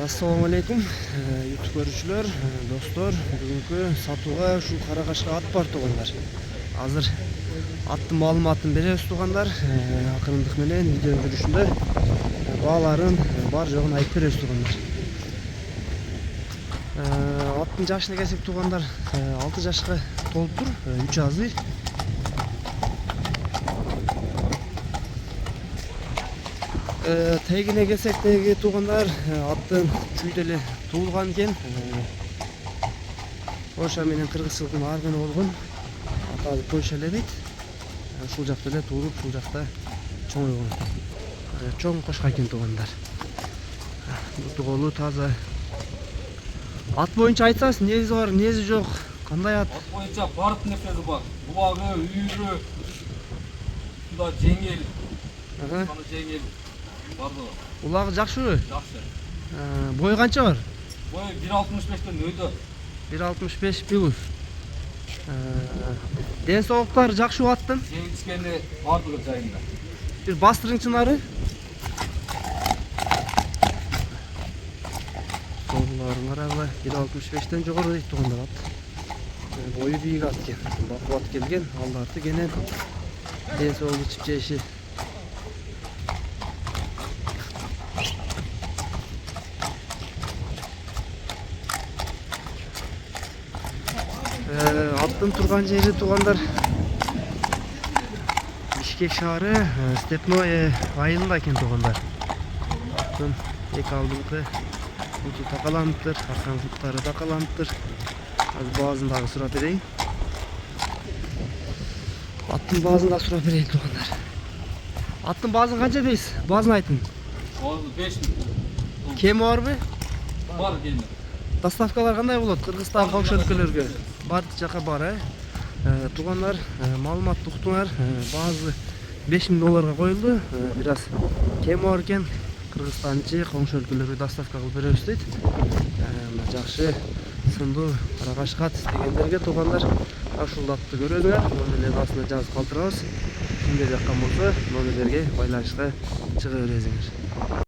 Assalamu alaikum, YouTube көрүүчүлөр, достор. Бүгүнкү сатууга ушул Каракашка ат бар туугандар. Азыр аттын маалыматын беребиз туугандар. Акырындык менен видео жүрүшүндө бааларын бар жогун айтып беребиз туугандар. Аттын жашына келсек туугандар, 6 жашка толуптур, 3 азыр. Тегине келсек теги туугандар, аттын чүйдө эле туулган экен. Польша менен Кыргызстандын аргыны болгон. Ата Польша эле дейт. Ушул жакта эле туулуп, ушул жакта чоңойгон. Чоң кошка экен туугандар. Буту колу таза. Ат боюнча айтсаңыз, нези бар, нези жок, кандай ат? Ат боюнча бардык нерсеси бар. Булагы, үйүрү, мында жеңил. Кана жеңил. Бардыгы. Улагы жакшыбы? Жакшы. Бою канча бар? Бою 1.65тен өйдө. 1.65 плюс. Ден соолуктары жакшы аттын? Жеңишкени бардыгы жайында. Бир бастырыңчылары? Соолуктарын карагыла 1.65тен жогору дейт туугандар ат. Бою бийик ат экен. Бакубат келген, алдарты кенен. Ден соолугу чипчеши. Аттын турган жери туугандар Бишкек шаары, Степное айылында экен туугандар. Аттын эки алдыңкы буту такаланыптыр, аркан буттары такаланыптыр. Азыр баазын дагы сурап берейин. Аттын баазын дагы сурап берейин туугандар. Аттын баазын канча дейсиз? Баазын айтың. Баазы 5000. Кеми барбы? Бар кеми. Доставкалар кандай болот? Кыргызстан коңшу өлкөлөргө бардык жака бар, Туугандар, маалыматты уктуңар. Баазы $5000 коюлду. Бир аз кем бар экен. Кыргызстан ичи коңшу өлкөлөргө доставка кылып беребиз дейт. Жакшы сындуу Каракашка ат дегендерге туугандар ушул атты көрөңөр. Номерлердин астына жазып калтырабыз. Кимге жаккан болсо номерлерге байланышка чыга бересиңер.